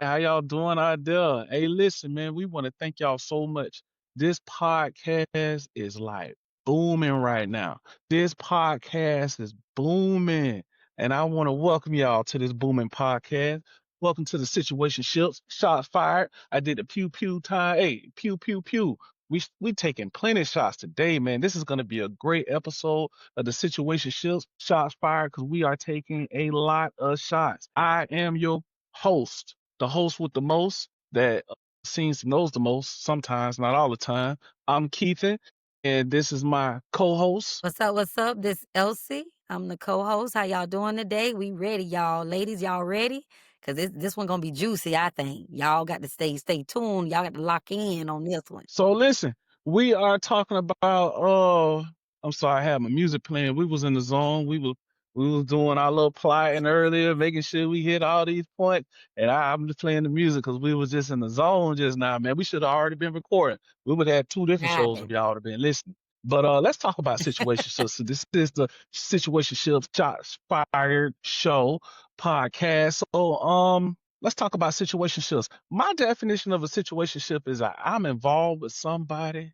How y'all doing out there? Hey, listen, man, we want to thank y'all so much. This podcast is like booming right now. This podcast is booming. And I want to welcome y'all to this booming podcast. Welcome to the Situationships. Shots fired. I did the pew pew time. Hey, pew pew pew. We taking plenty shots today, man. This is gonna be a great episode of the Situationships. Shots fired because we are taking a lot of shots. I am your host, the host with the most that seems to knows the most sometimes, not all the time. I'm Kethon, and this is my co-host. What's up? What's up? This Elsie. I'm the co-host. How y'all doing today? We ready, y'all. Ladies, y'all ready? Cause this one gonna be juicy, I think. Y'all got to stay tuned. Y'all got to lock in on this one. So listen, we are talking about I'm sorry, I had my music playing. We was in the zone. We was doing our little plotting earlier, making sure we hit all these points. And I'm just playing the music because we was just in the zone just now, man. We should have already been recording. We would have had two different shows if Right. y'all would have been listening. But let's talk about situationships. So this is the situationships shots fired show podcast. So let's talk about situationships. My definition of a situationship is I'm involved with somebody,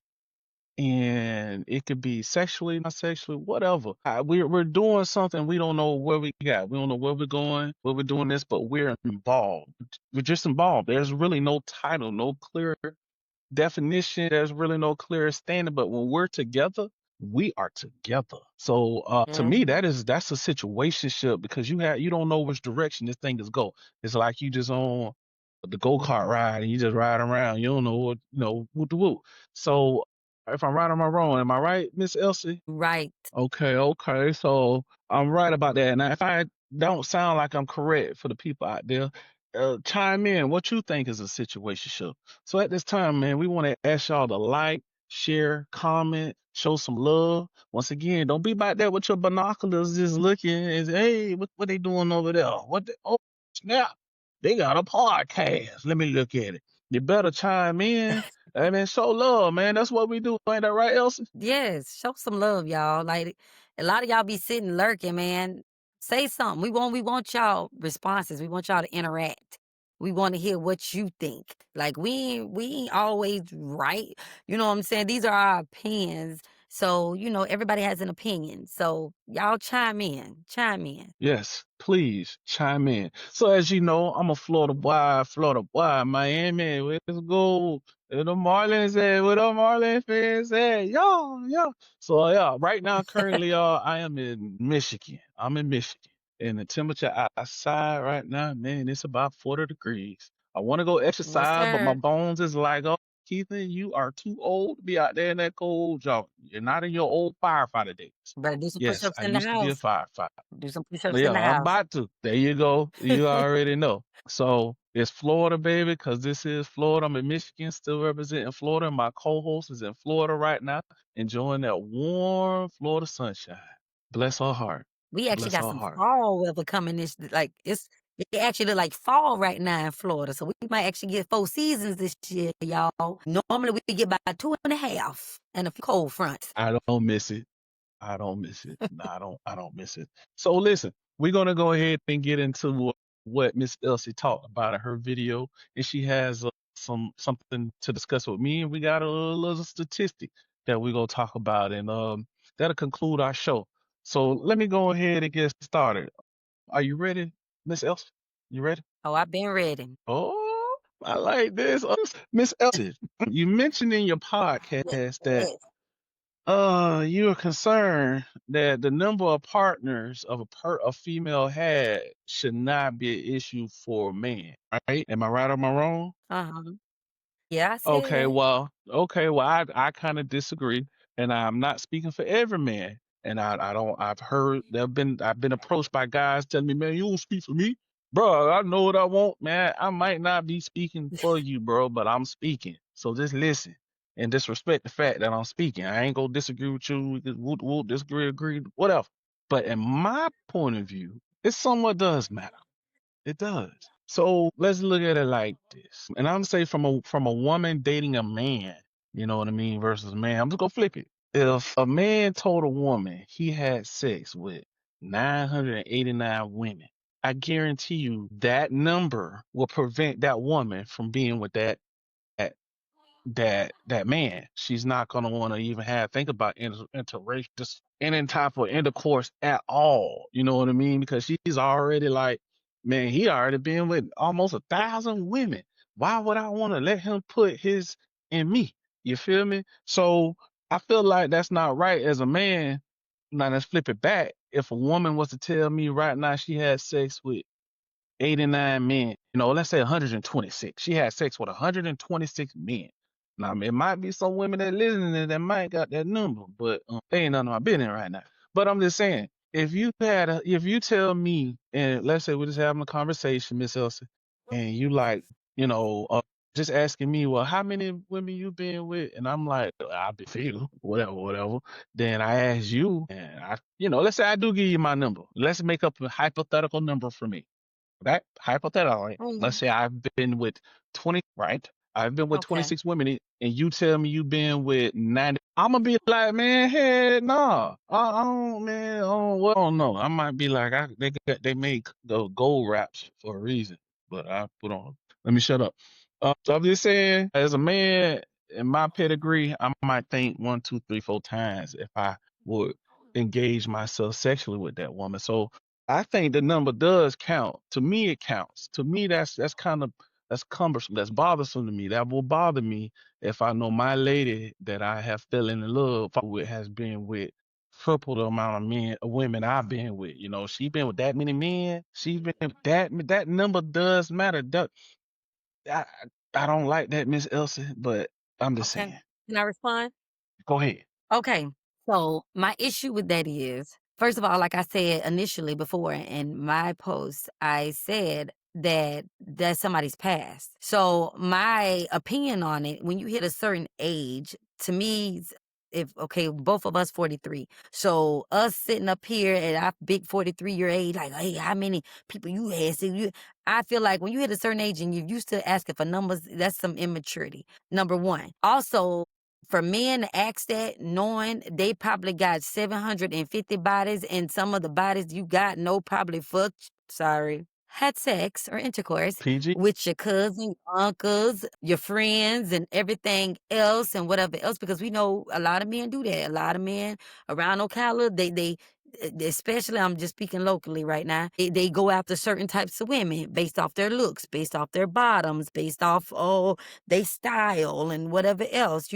and it could be sexually, not sexually, whatever. We're doing something we don't know where we got. We don't know where we're going, where we're doing this, but we're involved. We're just involved. There's really no title, no clear definition. There's really no clear standard. But when we're together, we are together. So to me, Mhm. that's a situationship because you don't know which direction this thing is go. It's like you just on the go-kart ride and you just ride around. You don't know what whoop the whoop. So if I'm right or am I wrong? Am I right, Miss Elsie? Right. Okay, okay. So I'm right about that. Now, if I don't sound like I'm correct for the people out there, chime in. What you think is a situationship? So at this time, man, we want to ask y'all to like, share, comment, show some love. Once again, don't be back there with your binoculars just looking and say, hey, what they doing over there? Oh, snap. They got a podcast. Let me look at it. You better chime in. I mean, show love, man. That's what we do. Ain't that right, Elsie? Yes. Show some love, y'all. Like a lot of y'all be sitting lurking, man. Say something. We want y'all responses. We want y'all to interact. We want to hear what you think. Like we ain't always right. You know what I'm saying? These are our opinions. So, everybody has an opinion. So y'all chime in. Chime in. Yes, please chime in. So as you know, I'm a Florida boy, Miami. Let's go. Where the Marlins at? Where the Marlins fans at? Yo. So yeah, right now, currently, I am in Michigan. I'm in Michigan. And the temperature outside right now, man, it's about 40 degrees. I want to go Yes, exercise, but my sir. bones is like, oh, Keithan, you are too old to be out there in that cold, y'all. You're not in your old firefighter days. Better do some Yes, push-ups I in the used to be a house. firefighter. Do some push-ups Yeah, in the I'm house. about to. There you go. You already know. So it's Florida, baby, because this is Florida. I'm in Michigan, still representing Florida. My co-host is in Florida right now, enjoying that warm Florida sunshine. Bless her heart. We actually Bless got her some heart. fall weather coming it actually look like fall right now in Florida. So we might actually get 4 seasons this year, y'all. Normally we get about 2.5 and a few cold fronts. I don't miss it. I don't miss it. No, I don't miss it. So listen, we're gonna go ahead and get into what Miss Elsie talked about in her video, and she has something to discuss with me, and we got a little statistic that we're gonna talk about, and that'll conclude our show. So let me go ahead and get started. Are you ready, Miss Elsie? You ready? Oh, I've been ready. Oh, I like this. Miss Elsie, you mentioned in your podcast that Yes. you're concerned that the number of partners of a female had should not be an issue for a man, right? Am I right or am I wrong? Uh-huh. Yeah, I said Okay, that. well, I kind of disagree, and I'm not speaking for every man. And I don't. I've been approached by guys telling me, man, you don't speak for me, bro. I know what I want, man. I might not be speaking for you, bro, but I'm speaking. So just listen and just respect the fact that I'm speaking. I ain't gonna disagree with you. We could disagree, agree, whatever. But in my point of view, it somewhat does matter. It does. So let's look at it like this. And I'm gonna say from a woman dating a man, you know what I mean, versus a man. I'm just gonna flip it. If a man told a woman he had sex with 989 women, I guarantee you that number will prevent that woman from being with that that man. She's not gonna want to even have think about interracial just any type of intercourse at all. You know what I mean? Because she's already like, man, he already been with almost 1,000 women. Why would I want to let him put his in me? You feel me? So I feel like that's not right as a man. Now let's flip it back. If a woman was to tell me right now she had sex with 89 men, let's say 126. She had sex with 126 men. Now, it might be some women that listening that might got that number, but they ain't none of my business right now. But I'm just saying, if you tell me, and let's say we're just having a conversation, Miss Elsie, and you like, you know, uh, just asking me, well, how many women you been with? And I'm like, I'll be few, whatever, whatever. Then I ask you, and let's say I do give you my number. Let's make up a hypothetical number for me. That hypothetically, let's Mm, say I've been with 20, right? I've been with okay. 26 women, and you tell me you've been with 90. I'm gonna be like, man, heck, nah. I don't, man, I don't know. I might be like, they make the gold wraps for a reason, but I put on. Let me shut up. So I'm just saying, as a man, in my pedigree, I might think one, two, three, four times if I would engage myself sexually with that woman. So I think the number does count. To me, it counts. To me, that's kind of that's cumbersome. That's bothersome to me. That will bother me if I know my lady that I have fallen in love with has been with triple the amount of men, women I've been with. She been with that many men. She's been with that number does matter. I, I don't like that, Miss Elsie, but I'm just Okay. saying. Can I respond? Go ahead. Okay. So my issue with that is, first of all, like I said initially before in my post, I said that that's somebody's past. So my opinion on it, when you hit a certain age, to me, if okay, both of us 43. So us sitting up here at our big 43-year age, like, hey, how many people you had? So I feel like when you hit a certain age and you're used to asking for numbers, that's some immaturity. Number one. Also, for men to ask that, knowing they probably got 750 bodies, and some of the bodies you got know probably had sex or intercourse PG. with your cousin, uncles, your friends, and everything else, and whatever else, because we know a lot of men do that. A lot of men around Ocala, especially, I'm just speaking locally right now, they go after certain types of women based off their looks, based off their bottoms, based off, they style and whatever else,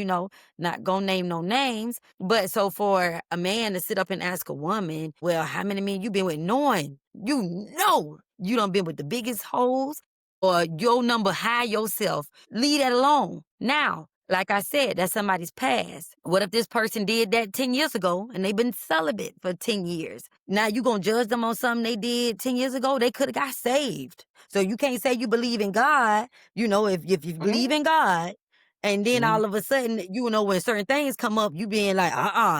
not gonna name no names. But so for a man to sit up and ask a woman, well, how many men you been with, knowing you done been with the biggest hoes or your number high yourself, leave that alone. Now, like I said, that's somebody's past. What if this person did that 10 years ago and they've been celibate for 10 years? Now you gonna judge them on something they did 10 years ago? They could have got saved. So you can't say you believe in God, if you believe Mm, in God, and then mm, all of a sudden, when certain things come up, you being like,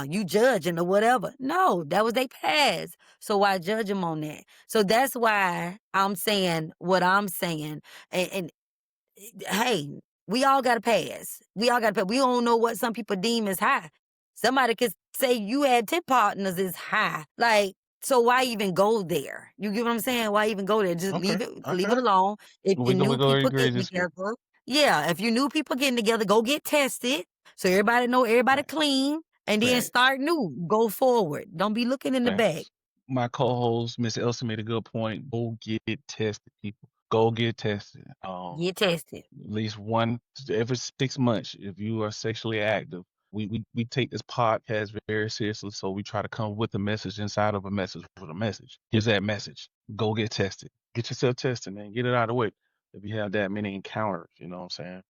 you judging or whatever. No, that was their past. So why judge them on that? So that's why I'm saying what I'm saying. And hey, we all got to pass. We all got to pass. We don't know what some people deem as high. Somebody could say you had 10 partners is high. Like, so why even go there? You get what I'm saying? Why even go there? Just okay. leave Okay. it alone. If you We knew go people agree to getting disagree. together, yeah, if you knew people getting together, go get tested. So everybody know everybody Facts. clean. And then Facts. start new. Go forward. Don't be looking in the back. Facts. My co-host, Miss Elsie, made a good point. Go get tested, people. Go get tested. Get tested. At least one every 6 months. If you are sexually active, we take this podcast very seriously. So we try to come with a message inside of a message with a message. Here's that message. Go get tested. Get yourself tested, man. Get it out of the way. If you have that many encounters, you know what I'm saying?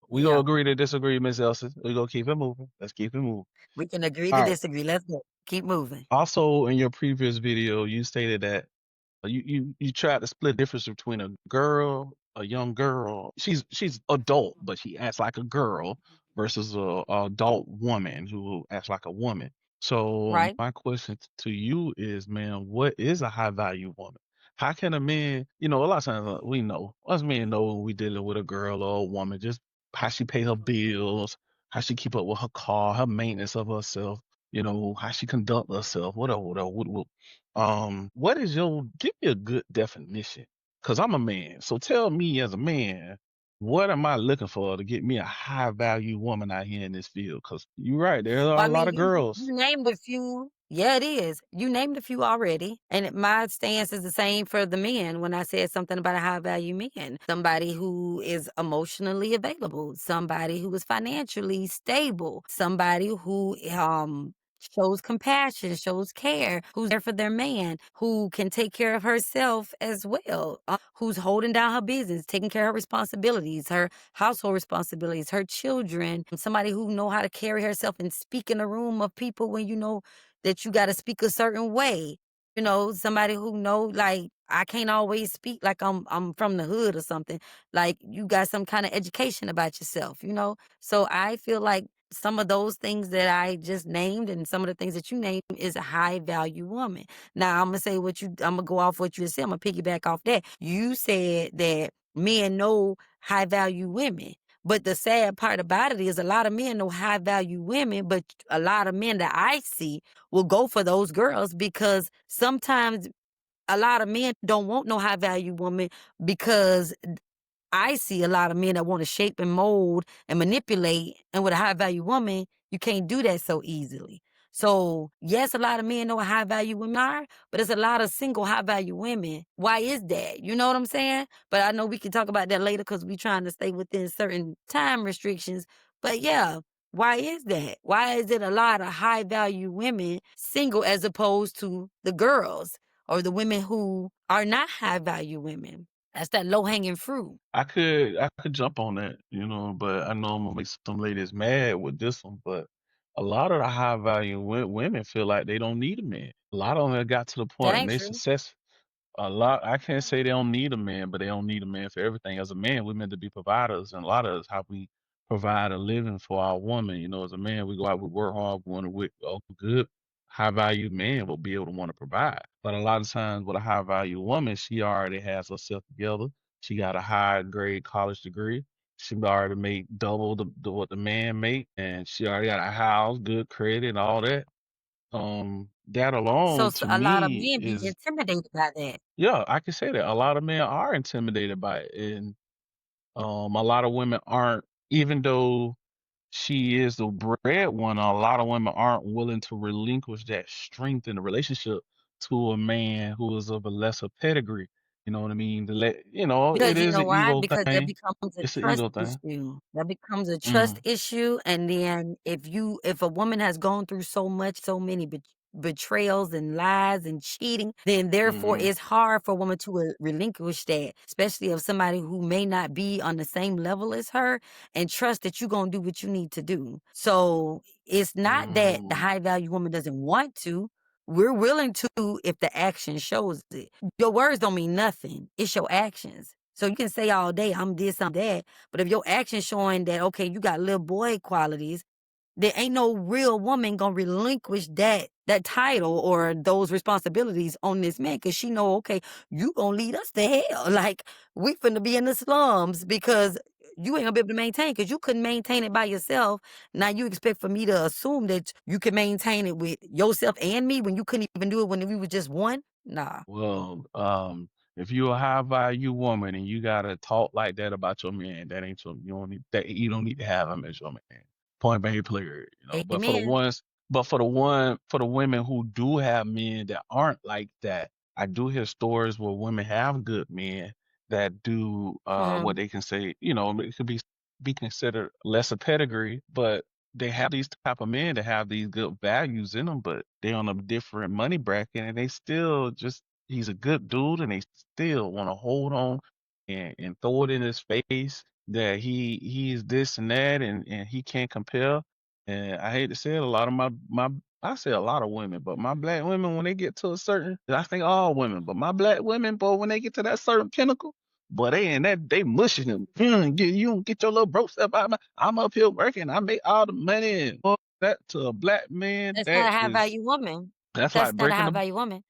We gonna Yeah. agree to disagree, Miss Elsie. We gonna keep it moving. Let's keep it moving. We can agree All to right. disagree. Let's go. Keep moving. Also, in your previous video, you stated that you tried to split the difference between a young girl. She's adult, but she acts like a girl versus a adult woman who acts like a woman. So Right? my question to you is, man, what is a high value woman? How can a man, a lot of times we know, us men know when we dealing with a girl or a woman, just how she pay her bills, how she keep up with her car, her maintenance of herself. how she conduct herself, whatever, whatever. What is give me a good definition? Because I'm a man. So tell me as a man, what am I looking for to get me a high value woman out here in this field? Because you're right, there are Well, a I lot mean, of you girls. named a few. Yeah, it is. You named a few already. And my stance is the same for the men when I said something about a high value man. Somebody who is emotionally available, somebody who is financially stable, somebody who shows compassion, shows care, who's there for their man, who can take care of herself as well, who's holding down her business, taking care of her responsibilities, her household responsibilities, her children, somebody who know how to carry herself and speak in a room of people when you know that you got to speak a certain way. Somebody who know like I can't always speak like I'm from the hood or something. Like you got some kind of education about yourself. So I feel like some of those things that I just named and some of the things that you named is a high value woman. Now I'm gonna go off what you said. I'm gonna piggyback off that. You said that men know high value women. But the sad part about it is a lot of men know high value women, but a lot of men that I see will go for those girls because sometimes a lot of men don't want no high value woman because I see a lot of men that want to shape and mold and manipulate. And with a high value woman, you can't do that so easily. So, yes, a lot of men know what high value women are, but it's a lot of single high value women. Why is that? You know what I'm saying? But I know we can talk about that later because we're trying to stay within certain time restrictions. But yeah, why is that? Why is it a lot of high value women single as opposed to the girls or the women who are not high value women? That's that low hanging fruit. I could jump on that, but I know I'm gonna make some ladies mad with this one. But a lot of the high value women feel like they don't need a man. A lot of them have got to the That point and ain't they true. success. A lot. I can't say they don't need a man, but they don't need a man for everything. As a man, we're meant to be providers, and a lot of us how we provide a living for our woman. As a man, we go out, we work hard, we want to with a good, high value man will be able to want to provide. But a lot of times, with a high value woman, she already has herself together. She got a high grade college degree. She already make double what the man make, and she already got a house, good credit, and all that. That So alone to a lot of me men be is intimidated by that. yeah, I can say that. A lot of men are intimidated by it, and a lot of women aren't. Even though she is the breadwinner, a lot of women aren't willing to relinquish that strength in the relationship to a man who is of a lesser pedigree. You know what I mean? It Because you is know an why? ego Because that thing. becomes a It's an trust ego thing. issue. That becomes a trust Mm, issue. And then if a woman has gone through so much, so many betrayals and lies and cheating, then therefore mm, it's hard for a woman to relinquish that, especially of somebody who may not be on the same level as her and trust that you're going to do what you need to do. So it's not that the mm. high value woman doesn't want to. We're willing to if the action shows it. Your words don't mean nothing. It's your actions. So you can say all day, I'm this, I'm that. But if your actions showing that, okay, you got little boy qualities, there ain't no real woman gonna relinquish that title or those responsibilities on this man because she know, okay, you gonna lead us to hell. Like we finna be in the slums because you ain't gonna be able to maintain because you couldn't maintain it by yourself. Now you expect for me to assume that you can maintain it with yourself and me when you couldn't even do it when we were just one? Nah. Well, if you're a high value woman and you gotta talk like that about your man, that ain't your you don't need to have him as your man. Point blank clear, But for the Amen. ones for the women who do have men that aren't like that, I do hear stories where women have good men that do what Mm. they can say, it could be considered lesser pedigree, but they have these type of men that have these good values in them, but they're on a different money bracket and they still just he's a good dude and they still want to hold on and throw it in his face that he's this and that and he can't compare. And I hate to say it, a lot of my I say a lot of women, but my black women when they get to a certain I think all women, but my black women, boy, when they get to that certain pinnacle, boy, they mushing him. You don't get your little broke stuff out of my I'm up here working, I make all the money. Boy, that to a black man, That's not a high value woman. that's That's like not a breaking high the value woman.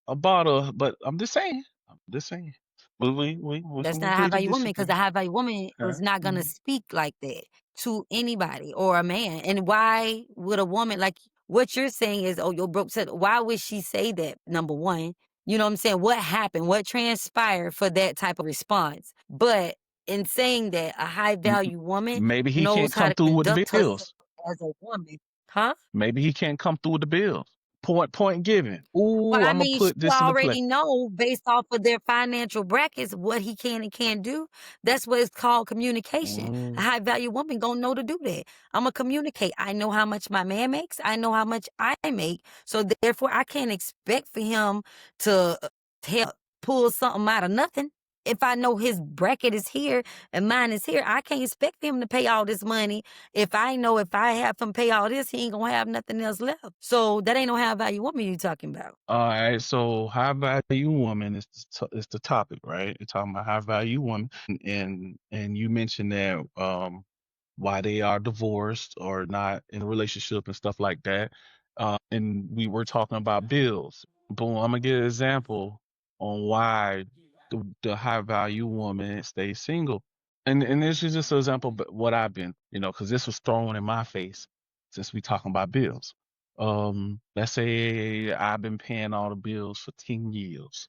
a bottle, but I'm just saying. I'm just saying. We That's can not a high agree to value woman because disagree. the high value woman Huh? is not gonna Mhm. speak like that to anybody or a man. And why would a woman like what you're saying is, oh, you're broke. So why would she say that? Number one, you know what I'm saying? What happened? What transpired for that type of response? But in saying that, a high M- value woman Maybe he knows can't how come to through with the conduct herself bills. as a woman. Huh? Maybe he can't come through with the bills. Point given. Well, Ooh, I I'm gonna mean, she put this into play. already know based off of their financial brackets what he can and can't do. That's what it's called communication. A Mm. high value woman gonna know to do that. I'm gonna communicate. I know how much my man makes. I know how much I make. So therefore, I can't expect for him to tell pull something out of nothing. If I know his bracket is here and mine is here, I can't expect him to pay all this money. If I know if I have him pay all this, he ain't gonna have nothing else left. So that ain't no high value woman you talking about. All right, so high value woman is the topic, right? You're talking about high value woman, and you mentioned that why they are divorced or not in a relationship and stuff like that. And we were talking about bills. Boom, I'm gonna give an example on why the high value woman stays single. And this is just an example of what I've been, because this was thrown in my face since we talking about bills. Let's say I've been paying all the bills for 10 years.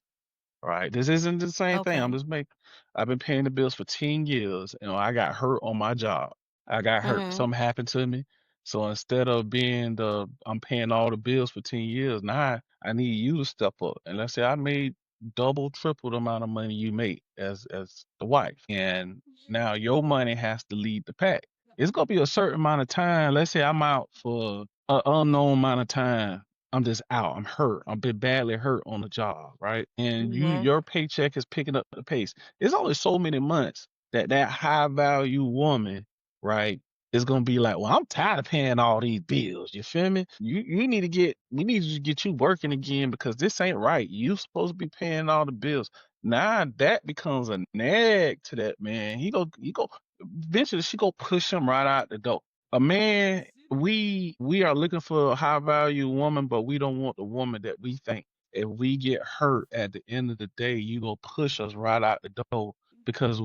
Right. This isn't the same thing. Okay. I've been paying the bills for 10 years. I got hurt on my job. I got hurt. Mhm. Something happened to me. So instead of I'm paying all the bills for 10 years, now I need you to step up. And let's say I made double, triple the amount of money you make as the wife. And now your money has to lead the pack. It's gonna be a certain amount of time. Let's say I'm out for an unknown amount of time. I'm just out. I'm hurt. I've been badly hurt on the job, right? And Yeah. your paycheck is picking up the pace. It's only so many months that high value woman, right, is gonna be like, well, I'm tired of paying all these bills. You feel me? We need to get you working again because this ain't right. You supposed to be paying all the bills. Now that becomes a nag to that man. He go eventually she go push him right out the door. A man, we are looking for a high value woman, but we don't want the woman that we think if we get hurt at the end of the day, you gonna push us right out the door because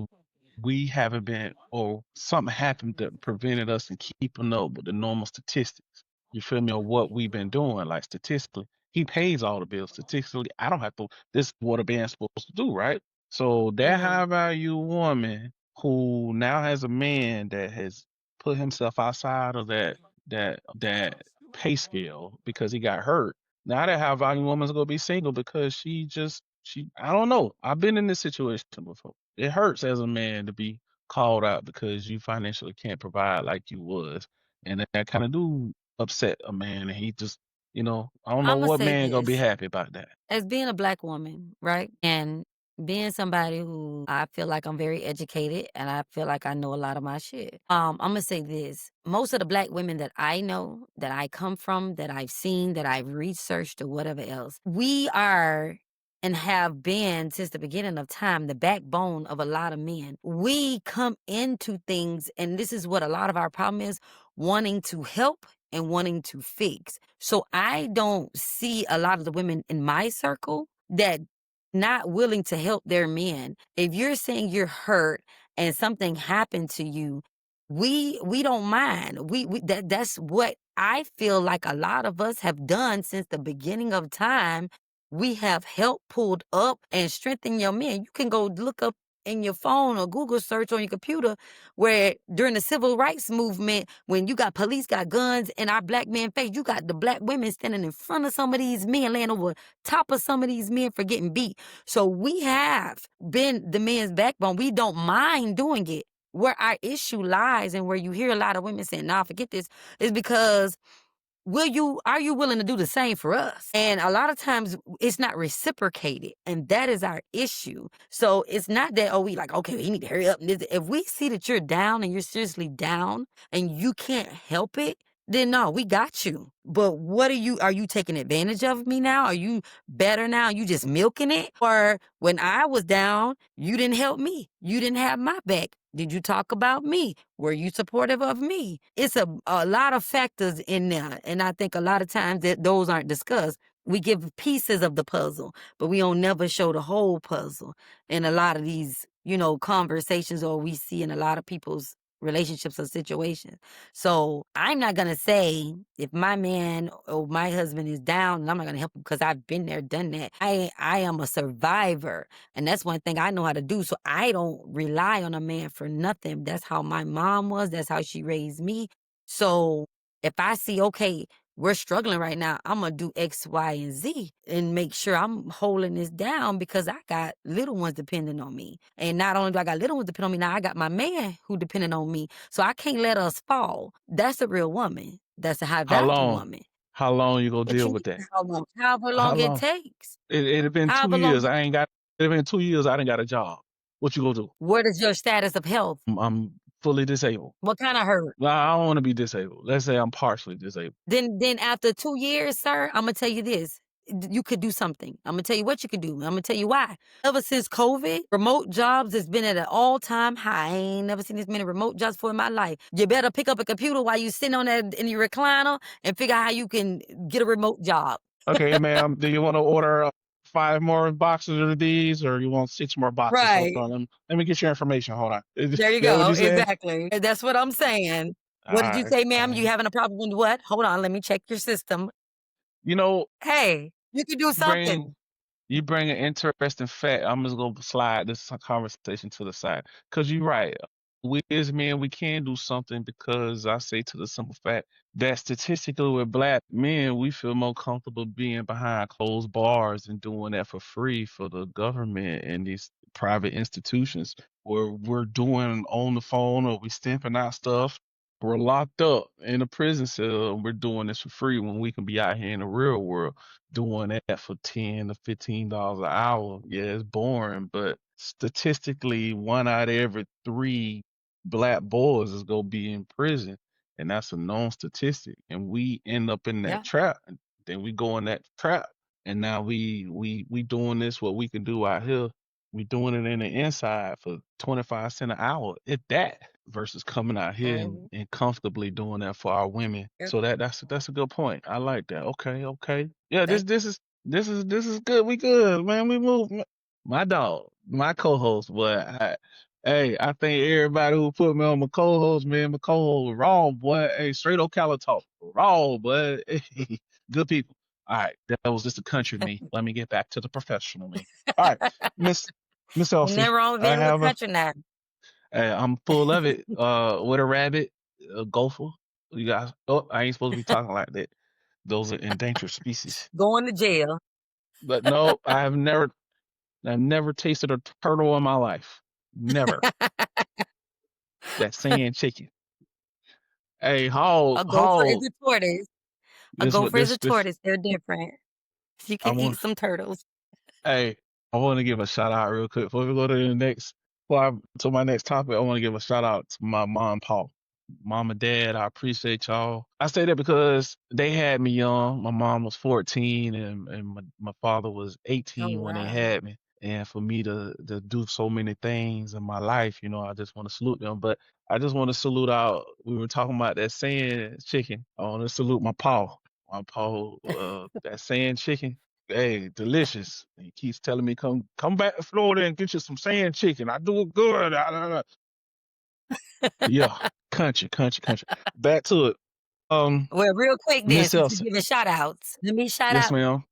we haven't been or something happened that prevented us from keeping up with the normal statistics. You feel me? Or what we've been doing, like statistically. He pays all the bills. Statistically, I don't have to. This is what a man's supposed to do, right? So that high Mhm. value woman who now has a man that has put himself outside of that pay scale because he got hurt. Now that high value woman's gonna be single because she I don't know. I've been in this situation before. It hurts as a man to be called out because you financially can't provide like you was. And that kind of do upset a man and he just I don't know I'ma what say man gonna be this. happy about that. As being a black woman, right? And being somebody who I feel like I'm very educated and I feel like I know a lot of my shit. I'm gonna say this. Most of the black women that I know, that I come from, that I've seen, that I've researched or whatever else, we are and have been since the beginning of time the backbone of a lot of men. We come into things, and this is what a lot of our problem is, wanting to help and wanting to fix. So I don't see a lot of the women in my circle that not willing to help their men. If you're saying you're hurt and something happened to you, we don't mind. That's what I feel like a lot of us have done since the beginning of time. We have helped pulled up and strengthened your men. You can go look up in your phone or Google search on your computer where during the civil rights movement, when you got police got guns in our black men face, you got the black women standing in front of some of these men, laying over top of some of these men for getting beat. So we have been the men's backbone. We don't mind doing it. Where our issue lies and where you hear a lot of women saying, nah, forget this, is because are you willing to do the same for us? And a lot of times it's not reciprocated. And that is our issue. So it's not that, oh, we like, okay, you need to hurry up. If we see that you're down and you're seriously down and you can't help it, then no, we got you. But are you taking advantage of me now? Are you better now? You just milking it? Or when I was down, you didn't help me. You didn't have my back. Did you talk about me? Were you supportive of me? It's a lot of factors in there. And I think a lot of times that those aren't discussed. We give pieces of the puzzle, but we don't never show the whole puzzle in a lot of these, conversations or we see in a lot of people's relationships or situations. So I'm not gonna say if my man or my husband is down and I'm not gonna help him because I've been there, done that. I am a survivor. And that's one thing I know how to do. So I don't rely on a man for nothing. That's how my mom was. That's how she raised me. So if I see, okay, we're struggling right now, I'm gonna do X, Y, and Z and make sure I'm holding this down because I got little ones depending on me. And not only do I got little ones depending on me, now I got my man who depending on me. So I can't let us fall. That's a real woman. That's a high How value long? woman. How long you gonna What deal you with that? mean how long? However How long it long? takes. It have been two However long. years. I ain't got. It have been 2 years. I didn't got a job. What you gonna do? What is your status of health? I'm fully disabled. What kind of hurt? Nah, I don't want to be disabled. Let's say I'm partially disabled. Then after 2 years, sir, I'm gonna tell you this. You could do something. I'm gonna tell you what you could do. I'm gonna tell you why. Ever since COVID, remote jobs has been at an all-time high. I ain't never seen this many remote jobs for in my life. You better pick up a computer while you sitting on that in your recliner and figure out how you can get a remote job. Okay, ma'am. Do you want to order 5 more boxes of these, or you want 6 more boxes? Hold Right. on. Let me get your information. Hold on. Is There you that what go. you said? Exactly. That's what I'm saying. All What did you right. say, All ma'am? You right. having a problem with what? Hold on, let me check your system. You know, Hey, you can do something. bring you bring an interesting fact. I'm just gonna slide this conversation to the side because you're right. We as men, we can do something because I say to the simple fact that statistically with black men, we feel more comfortable being behind closed bars and doing that for free for the government and these private institutions where we're doing on the phone or we stamping out stuff. We're locked up in a prison cell and we're doing this for free when we can be out here in the real world doing that for $10 to $15 an hour. Yeah, it's boring, but statistically, 1 out of every 3 black boys is gonna be in prison, and that's a known statistic. And we end up in that Yeah. trap, and then we go in that trap, and now we doing this what we can do out here. We doing it in the inside for 25 cents an hour, if that, versus coming out here Mhm. and comfortably doing that for our women. Yep. So that's a good point. I like that. Okay, okay. Yeah, Thank this is good. We good, man. We move. My dog, my co-host, boy. Hey, I think everybody who put me on my co-host, man, my co-host was wrong, boy. Hey, straight up Calatalk, wrong, boy. Hey, good people. All right, that was just the country me. Let me get back to the professional me. All right, Miss Miss Ain't Elsie, nothing wrong with I being a little have a. country now. I'm full of it. With a rabbit, a gopher. You guys. Oh, I ain't supposed to be talking like that. Those are endangered species. Going to jail. But no, I've never tasted a turtle in my life. Never. That sand chicken. Hey, A gopher is hog. a tortoise. A This what gopher is a this. tortoise. They're different. You I can want. eat some turtles. Hey, I want to give a shout out real quick before we go to the next. To my next topic, I want to give a shout out to my mom, and Paul, mom and dad. I appreciate y'all. I say that because they had me young. My mom was 14 and my father was Oh 18 when they wow. had me. And for me to do so many things in my life, I just want to salute them. But I just want to salute out. We were talking about that sand chicken. I want to salute my paw. My paw, that sand chicken. Hey, delicious. He keeps telling me come back to Florida and get you some sand chicken. I do it good. Yeah, country, country, country. Back to it. Well, real quick then, Miss since you're Elsa. giving shout outs, let me shout Yes, out. ma'am.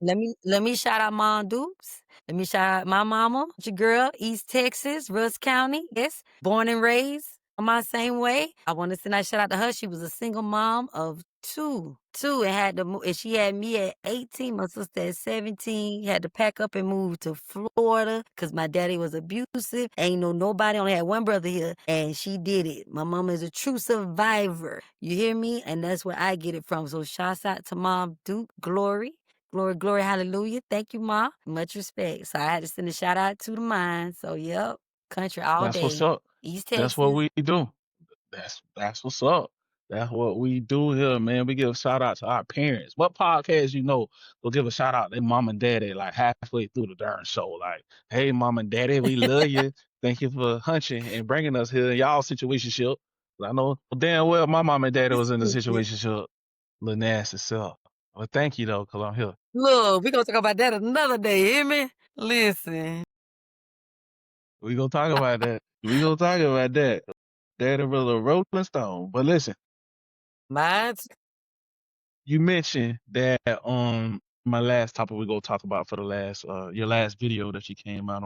Let me shout out Mom Dukes. Let me shout out my mama, your girl, East Texas, Russ County. Yes, born and raised on my same way. I want to send a shout out to her. She was a single mom of two, and had to move. And she had me at 18, my sister at 17. Had to pack up and move to Florida because my daddy was abusive. Ain't know nobody. Only had one brother here, and she did it. My mama is a true survivor. You hear me? And that's where I get it from. So shouts out to Mom Duke, Glory. Glory, glory, hallelujah. Thank you, Ma. Much respect. So I had to send a shout out to the mine. So, yep, country all That's what's day. up. East That's what Texas. we do. That's what's up. That's what we do here, man. We give a shout out to our parents. What podcast will give a shout out to mom and daddy like halfway through the darn show? Like, hey, mom and daddy, we love you. Thank you for hunching and bringing us here in y'all situationship. I know damn well my mom and daddy was in the situationship. Little nasty self. Well, thank you though, cause I'm here. Look, we going to talk about that another day. Hear me? Listen. We gonna talk about that. We gonna talk about that. Steady with a Rolling Stone. But listen, But you mentioned that my last topic we go talk about for the last your last video that you came out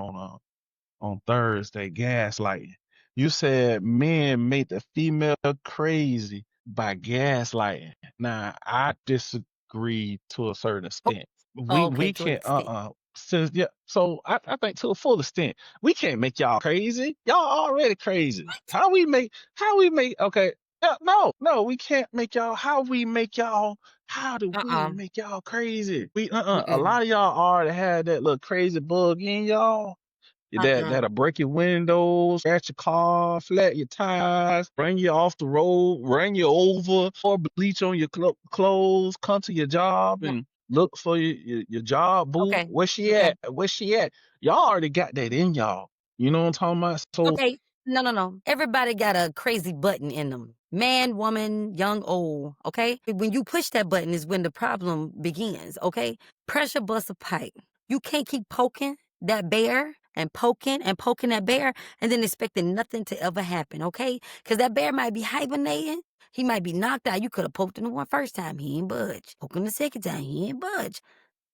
on Thursday, gaslighting. You said men make the female crazy by gaslighting. Now, I disagree to a certain extent. okay, We to an can't extent. since yeah, so I think to a full extent, we can't make y'all crazy. Y'all already crazy. How we make okay. Yeah, no, we can't make y'all. How do we Uh-uh. make y'all crazy? A Mm-mm. lot of y'all already had that little crazy bug in y'all Uh-uh. that'll break your windows, scratch your car, flat your tires, run you off the road, run you over, or bleach on your clothes, come to your job Mm, and look for your job boo. okay. Where she Okay. at? Where she at? Y'all already got that in y'all. You know what I'm talking about? So Okay. No, no, no. Everybody got a crazy button in them. Man, woman, young, old. Okay. When you push that button is when the problem begins. Okay. Pressure bust a pipe. You can't keep poking that bear and poking that bear and then expecting nothing to ever happen. Okay. Because that bear might be hibernating. He might be knocked out. You could have poked him the one first time. He ain't budge. Poke him the second time. He ain't budge.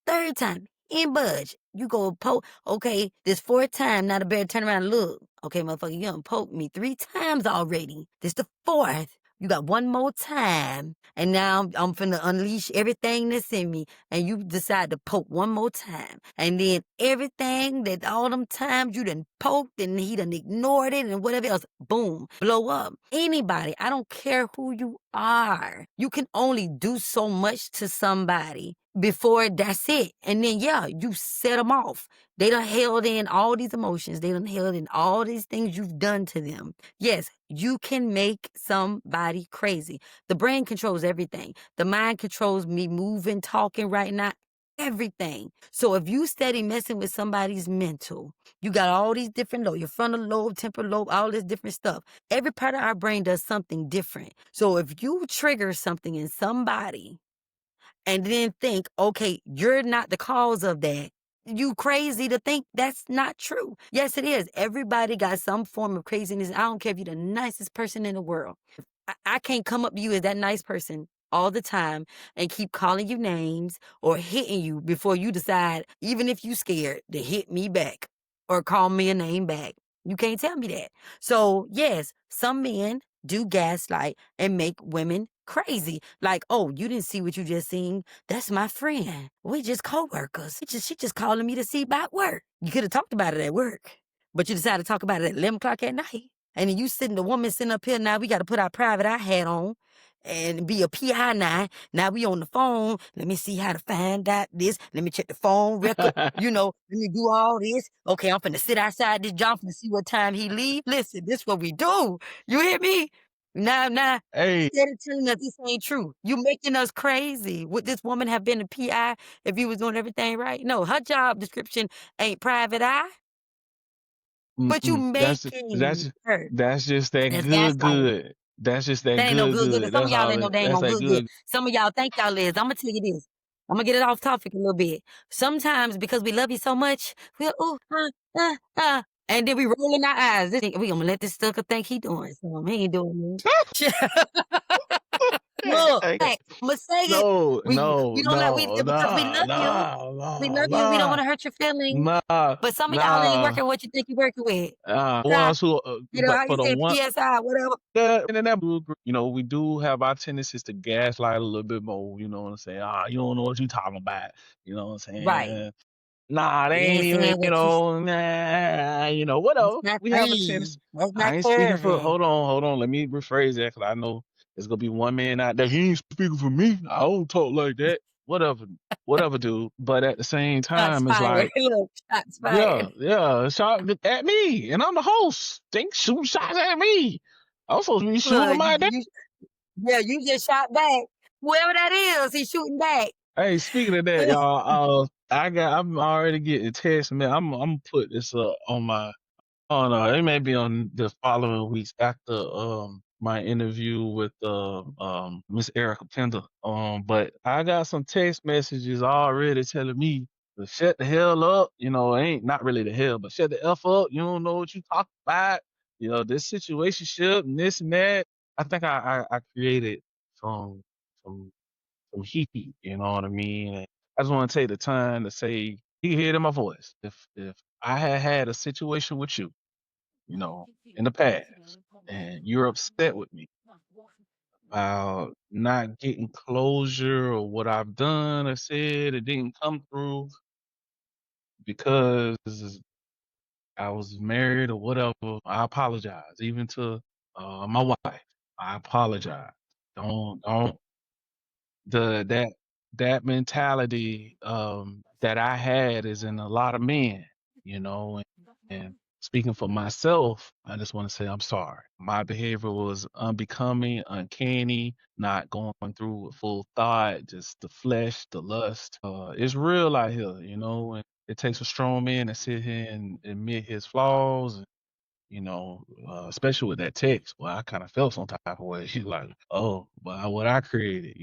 Third time, ain't budge. You go poke. Okay, this fourth time, now the bear turn around and look. Okay, motherfucker, you done poked me 3 times already. This the fourth. You got one more time. And now I'm finna unleash everything that's in me. And you decide to poke one more time. And then everything that all them times you done poked and he done ignored it and whatever else, boom, blow up. Anybody, I don't care who you are. You can only do so much to somebody before that's it. And then, yeah, you set them off. They done held in all these emotions. They done held in all these things you've done to them. Yes, you can make somebody crazy. The brain controls everything. The mind controls me moving, talking right now, everything. So if you steady messing with somebody's mental, you got all these different lobes, your frontal lobe, temporal lobe, all this different stuff. Every part of our brain does something different. So if you trigger something in somebody, and then think, okay, you're not the cause of that. You crazy to think that's not true. Yes, it is. Everybody got some form of craziness. I don't care if you're the nicest person in the world. I can't come up to you as that nice person all the time and keep calling you names or hitting you before you decide, even if you scared, to hit me back or call me a name back. You can't tell me that. So yes, some men do gaslight and make women crazy. Like, oh, you didn't see what you just seen? That's my friend. We just co-workers. She just calling me to see about work. You could have talked about it at work, but you decided to talk about it at 11 o'clock at night. And then you sitting, the woman sitting up here, now we got to put our private eye hat on and be a PI now. Now we on the phone. Let me see how to find out this. Let me check the phone record. You know, let me do all this. Okay, I'm finna sit outside this job to see what time he leave. Listen, this what we do. You hear me? Now, hey, instead of telling us this ain't true, you making us crazy. Would this woman have been a PI if you was doing everything right? No, her job description ain't private eye, but you that's making her. that's just that That's good gaslighting. good. That's just that That ain't no good good, good. good. Some of That's y'all all ain't no it, dang that's on that good, good. good. Some of y'all think y'all is. I'm gonna tell you this. I'm gonna get it off topic a little bit. Sometimes because we love you so much, we'll and then we rolling our eyes. We gonna let this sucker think he doing something. He ain't doing it. Look, Hey, hey, I'ma say it. no, We no, don't like no, because we nah, love you. nah, We nah, love you. We don't nah, want to hurt your feelings. nah, But some of y'all ain't nah. working what you think you're working with. Ones who, You know but how for you the say one PSI, whatever. that and then that, we do have our tendencies to gaslight a little bit more. You know what I'm saying? You don't know what you talking about. You know what I'm Right. saying? Nah, they You ain't ain't even, saying what you. nah, That's whatever. not We have a clean. tendency. That's not I ain't speaking for, curvy. hold on. Let me rephrase that because I know there's gonna be one man out there. He ain't speaking for me. I don't talk like that. Whatever, whatever, dude. But at the same Shots time, it's fired. like, Look, shots yeah, fired. yeah, shot at me, and I'm the host. Think shoot shots at me. I'm supposed to be shooting Look, my dad. yeah, you just shot back. Whoever that is, he's shooting back. Hey, speaking of that, y'all, I'm already getting text, man. I'm put this on my. Oh no, it may be on the following weeks after my interview with Miss Erica Pender. But I got some text messages already telling me to shut the hell up. You know, ain't not really the hell, but shut the F up. You don't know what you talk about. this situationship and this and that. I think I created from from from heat. You know what I mean? And I just want to take the time to say you can hear it in my voice. If I had had a situation with you, you know, in the past, and you're upset with me about not getting closure or what I've done or said, it didn't come through because I was married or whatever, I apologize. Even to my wife, I apologize. Don't the that mentality that I had is in a lot of men, and speaking for myself, I just want to say I'm sorry. My behavior was unbecoming, uncanny, not going through with full thought, just the flesh, the lust. It's real out here, and it takes a strong man to sit here and admit his flaws, especially with that text. Well, I kind of felt some type of way. She's like, oh, but what I created,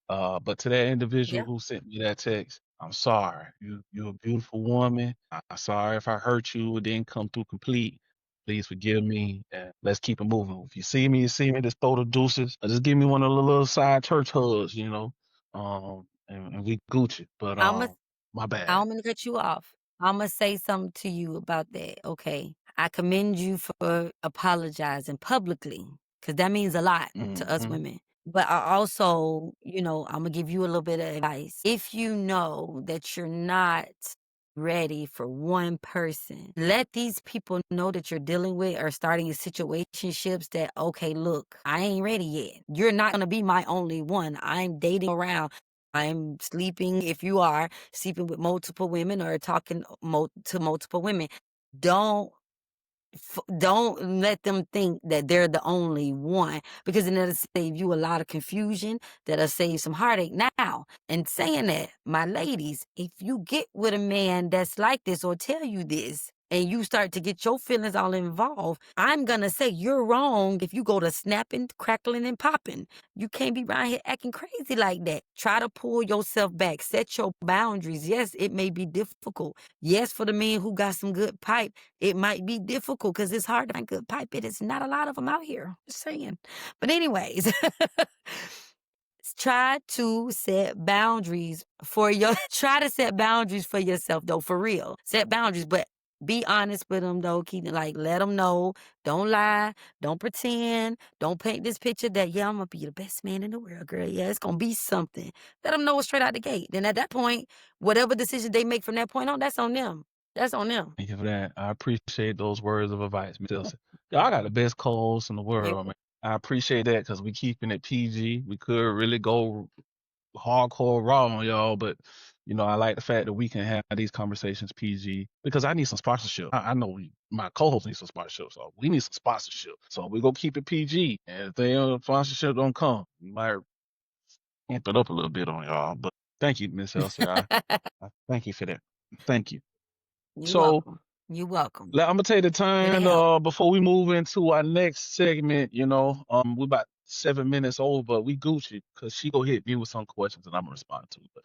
but to that individual Yeah. who sent me that text, I'm sorry. You're a beautiful woman. I'm sorry if I hurt you. It didn't come through complete. Please forgive me, and let's keep it moving. If you see me, you see me. Just throw the deuces. Or just give me one of the little side church hugs, and we Gucci. But I'ma my I bad. don't mean to cut you off. Imma say something to you about that, okay? I commend you for apologizing publicly, cause that means a lot to us Hmm. women. But I also, Imma give you a little bit of advice. If you know that you're not ready for one person, let these people know that you're dealing with or starting situationships that, okay, look, I ain't ready yet. You're not gonna be my only one. I'm dating around. I'm sleeping, if you are sleeping with multiple women or talking to multiple women. Don't don't let them think that they're the only one, because then that'll save you a lot of confusion. That'll save some heartache. Now, and saying that, my ladies, if you get with a man that's like this or tell you this, and you start to get your feelings all involved, I'm gonna say you're wrong if you go to snapping, crackling, and popping. You can't be around here acting crazy like that. Try to pull yourself back. Set your boundaries. Yes, it may be difficult. Yes, for the men who got some good pipe, it might be difficult because it's hard to find good pipe. It is not a lot of them out here. Just saying. But anyways, try to set boundaries for your try to set boundaries for yourself though, for real. Set boundaries, but be honest with them though. Keep it like, let them know. Don't lie. Don't pretend. Don't paint this picture that, yeah, I'm gonna be the best man in the world, girl. Yeah, it's gonna be something. Let them know it straight out the gate. Then at that point, whatever decision they make from that point on, that's on them. That's on them. Thank you for that. I appreciate those words of advice, Miss Elsie. Y'all got the best co-hosts in the You world, man. I appreciate that because we keeping it PG. We could really go hardcore raw on y'all, but I like the fact that we can have these conversations PG because I need some sponsorship. I know my co-host needs some sponsorship, so we need some sponsorship. So we gonna keep it PG, and if they sponsorship don't come, we might amp it up a little bit on y'all. But thank you, Miss Elsie. I thank you for that. Thank you. You So welcome. You welcome. I'm gonna take the Here to time help. before we move into our next segment. We're about 7 minutes over, but we Gucci because she go hit me with some questions and I'm gonna respond to. But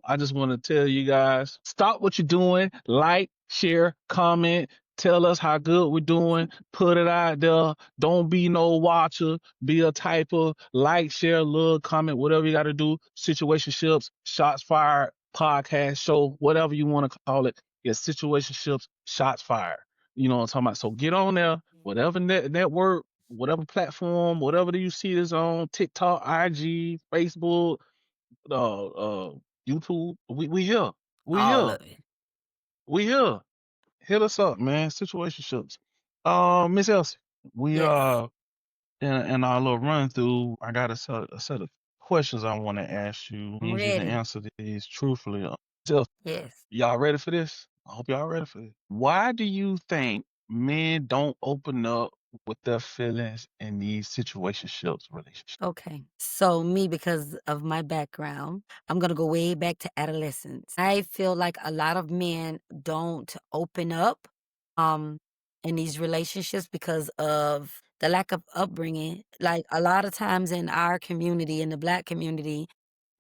I just want to tell you guys, stop what you're doing, like, share, comment, tell us how good we're doing, put it out there. Don't be no watcher, be a typer, like, share, love, comment, whatever you got to do. Situationships, shots fired, podcast show, whatever you want to call it. It's situationships, shots fired. You know what I'm talking about? So get on there, whatever network, whatever platform, whatever you see this on TikTok, IG, Facebook, uh, YouTube. We here. We All here. of it. We here. Hit us up, man. Situationships. Miss Elsie, we Yes. in our little run through. I got a set of questions I want to ask you. I'm Need you to ready. answer these truthfully. So, Yes. y'all ready for this? I hope y'all ready for this. Why do you think men don't open up with their feelings in these situationships relationships? Okay. So me, because of my background, I'm gonna go way back to adolescence. I feel like a lot of men don't open up um in these relationships because of the lack of upbringing. Like a lot of times in our community, in the black community,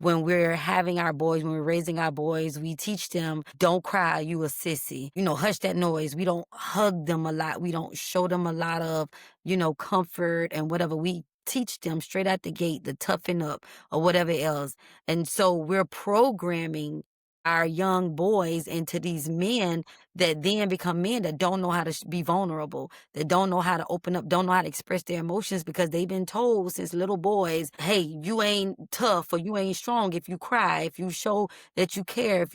when we're having our boys, when we're raising our boys, we teach them, don't cry, you a sissy. Hush that noise. We don't hug them a lot. We don't show them a lot of, comfort and whatever. We teach them straight out the gate to toughen up or whatever else. And so we're programming our young boys into these men that then become men that don't know how to be vulnerable, that don't know how to open up, don't know how to express their emotions because they've been told since little boys, hey, you ain't tough or you ain't strong if you cry, if you show that you care,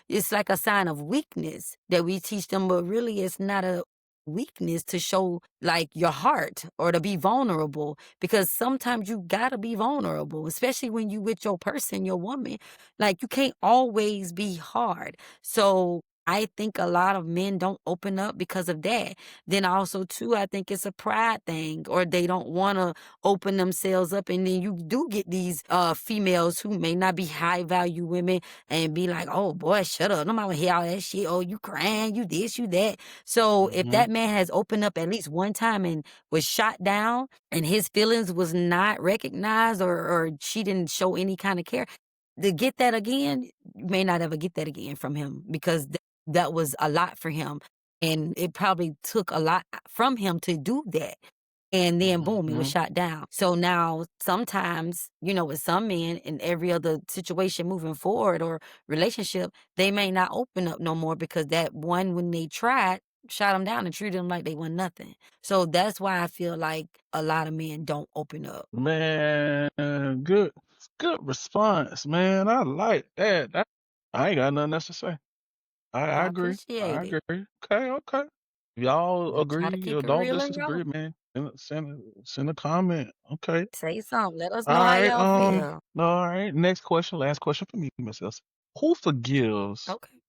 it's like a sign of weakness that we teach them, but really it's not a weakness to show like your heart or to be vulnerable because sometimes you gotta be vulnerable, especially when you with your person, your woman. Like you can't always be hard. So I think a lot of men don't open up because of that. Then also too, I think it's a pride thing or they don't want to open themselves up. And then you do get these females who may not be high value women and be like, oh boy, shut up. Nobody wanna hear all that shit. Oh, you crying, you this, you that. So if Mm-hmm. that man has opened up at least one time and was shot down and his feelings was not recognized or she didn't show any kind of care, to get that again, you may not ever get that again from him because that was a lot for him. And it probably took a lot from him to do that. And then boom, it was Mm-hmm. shot down. So now sometimes, with some men in every other situation moving forward or relationship, they may not open up no more because that one, when they tried, shot them down and treated them like they were nothing. So that's why I feel like a lot of men don't open up. Man, good response, man. I like that. I ain't got nothing else to say. I I agree. I appreciate it. agree. Okay, okay. If y'all I try to agree or keep it don't real and raw. disagree, man, send a comment. Okay. Say something. Let us All know how right. y'all feel. All right. Next question. Last question for me, Miss Elsie. Who forgives Okay.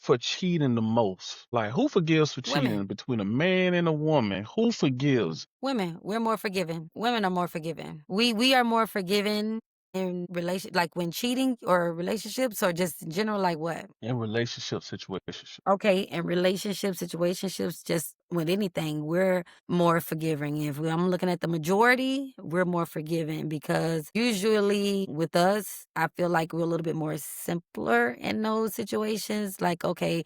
for cheating the most? Like, who forgives for Women. cheating between a man and a woman? Who forgives Women, we're more forgiving. Women are more forgiving. We are more forgiving in like when cheating or relationships or just in general, like what? in relationship situationship? Okay, in relationships, situationships, just with anything, we're more forgiving. I'm looking at the majority, we're more forgiving because usually with us, I feel like we're a little bit more simpler in those situations. Like, okay,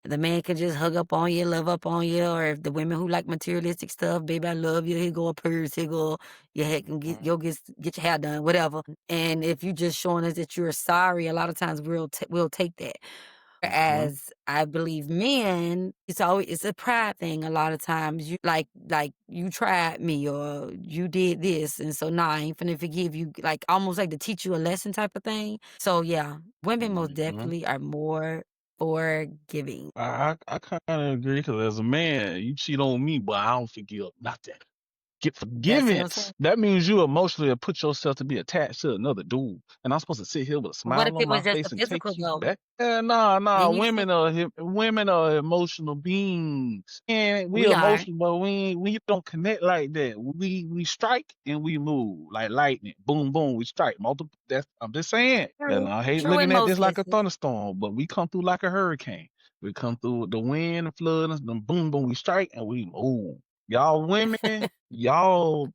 the man can just hug up on you, love up on you, or if the women who like materialistic stuff, baby, I love you. Here go a purse. Here go your head can get your hair done, whatever. And if you just showing us that you're sorry, a lot of times we'll take that. Mm-hmm. Whereas I believe men, it's a pride thing. A lot of times you like you tried me or you did this, and so nah, I ain't finna forgive you. Like almost like to teach you a lesson type of thing. So yeah, women most Mm-hmm. definitely are more forgiving. I kind of agree because as a man, you cheat on me, but I don't forgive nothing. Get That's what I'm forgiveness. saying. That means you emotionally have put yourself to be attached to another dude. And I'm supposed to sit here with a What if smile on it was my just a face and take physical you though? back. Nah. Then you see, Women are emotional beings. And we we are. emotional, but we don't connect like that. We strike and we move like lightning. Boom, boom, we strike. Multiple I'm just saying. And True, I hate true in looking at most this like a cases. thunderstorm, but we come through like a hurricane. We come through with the wind and flood and then boom, boom, we strike and we move. Y'all women, y'all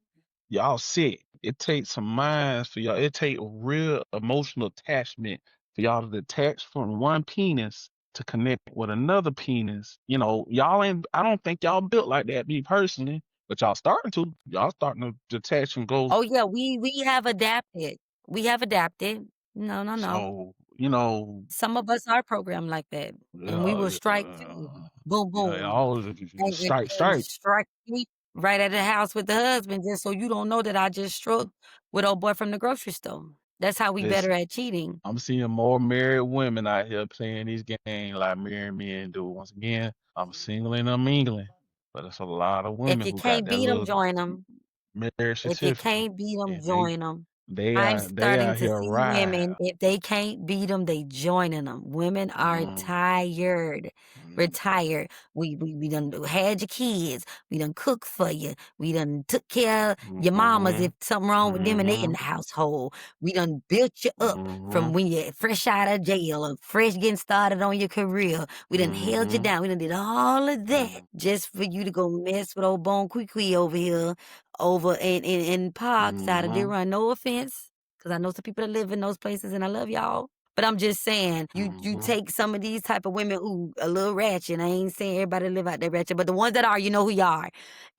sick. It takes some minds for y'all. It take real emotional attachment for y'all to detach from one penis to connect with another penis. Y'all ain't. I don't think y'all built like that, me personally. But y'all starting to. Y'all starting to detach and go. Oh yeah, we have adapted. We have adapted. No, no, no. So Some of us are programmed like that, and we yeah, will strike too. Boom, yeah, boom, y'all strike, and strike. strike me right at the house with the husband, just so you don't know that I just struck with old boy from the grocery store. That's how we better Listen. at cheating. I'm seeing more married women out here playing these games like married men do. Once again, I'm single and I'm mingling, but it's a lot of If women you who got can't that beat them, little join them. marriage If you certificate, can't beat them, and they join them. they I'm are they starting out to here see ride. women, if they can't beat them, they joining them. Women are Mm, tired. We're mm, tired. We done had your kids. We done cooked for you. We done took care of your mamas mhm, if something wrong with them and they in mhm, the household. We done built you up from mhm, when you're fresh out of jail or fresh getting started on your career. We done held you mhm, down. We done did all of that mhm, just for you to go mess with old Bone Quee over here over in Park side of mhm. Deer Run. No offense. because I know some people that live in those places, and I love y'all. But I'm just saying, you Mm-hmm. take some of these type of women who a little ratchet. I ain't saying everybody live out there ratchet, but the ones that are, you know who you are.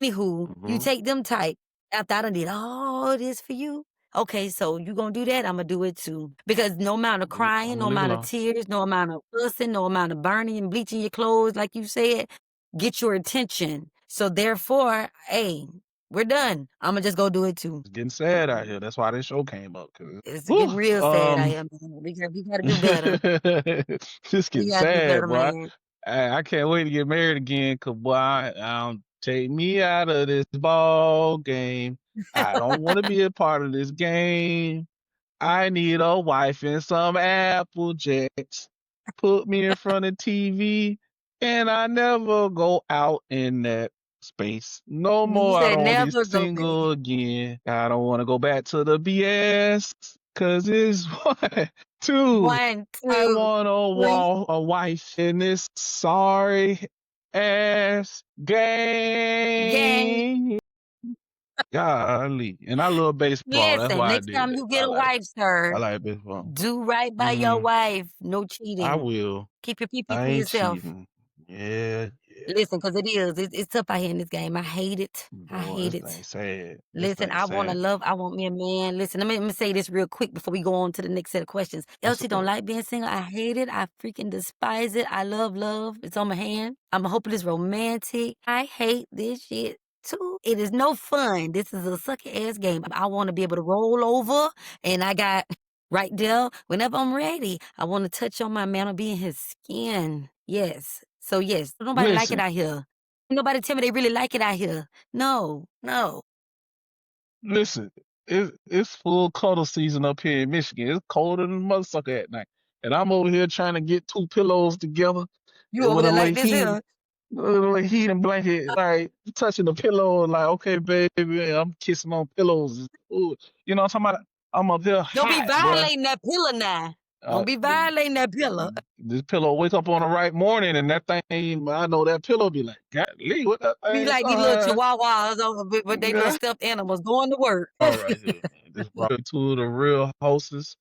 Anywho, you Mm-hmm. take them type. After I done did all this for you, okay, so you gonna do that? I'm gonna do it too. Because no amount of I'm crying, gonna no leave it amount of alone. tears, no amount of fussing, no amount of burning and bleaching your clothes, like you said, get your attention. So therefore, hey, we're done. I'm gonna just go do it too. It's getting sad out here. That's why this show came up. It's Whew, getting real sad out here, man. We gotta do better. it's We getting gotta do sad, better, boy. man. I can't wait to get married again, cause boy, take me out of this ball game. I don't want to be a part of this game. I need a wife and some Apple Jacks. Put me in front of TV, and I never go out in that space. No You more. I said don't want to be never go back. single again. I don't want to go back to the BS, cause it's one, two. One, I two, want three. a wife in this sorry ass Gang. game. Golly. And I love baseball. That's Listen, why I next did time that. you get a wife, I sir, like baseball. do right by your Mm, wife. No I cheating. will. Keep your pee I for ain't yourself. cheating. Yeah, yeah. Listen, cause it is. It's tough out here in this game. I hate it. I Boy, hate this it. thing sad. This Listen, thing I want to sad. love. I want me a man. Listen, let me say this real quick before we go on to the next set of questions. What's Elsie don't up? like being single. I hate it. I freaking despise it. I love love. It's on my hand. I'm hopeless romantic. I hate this shit too. It is no fun. This is a sucky ass game. I want to be able to roll over, and I got right there whenever I'm ready. I want to touch on my man or be in his skin. Yes. So yes, nobody like it Listen, out here. Nobody tell me they really like it out here. No, no. listen. It's full cuddle season up here in Michigan. It's colder than a motherfucker at night. And I'm over here trying to get two pillows together You over with a there little like this heat. here? Like heating blanket, like touching the pillow, like, okay, baby, I'm kissing on pillows. Ooh, you know what I'm talking about? I'm up here Don't be hot, boy. violating that pillow now. Don't Uh, be th- violating that pillow. this pillow wake up on the right morning, and that thing, I know that pillow be like, golly, what that Be thing like these little called? chihuahuas with they little Yeah. stuffed animals going to work. All right, here, man. This brought two of the real hosts,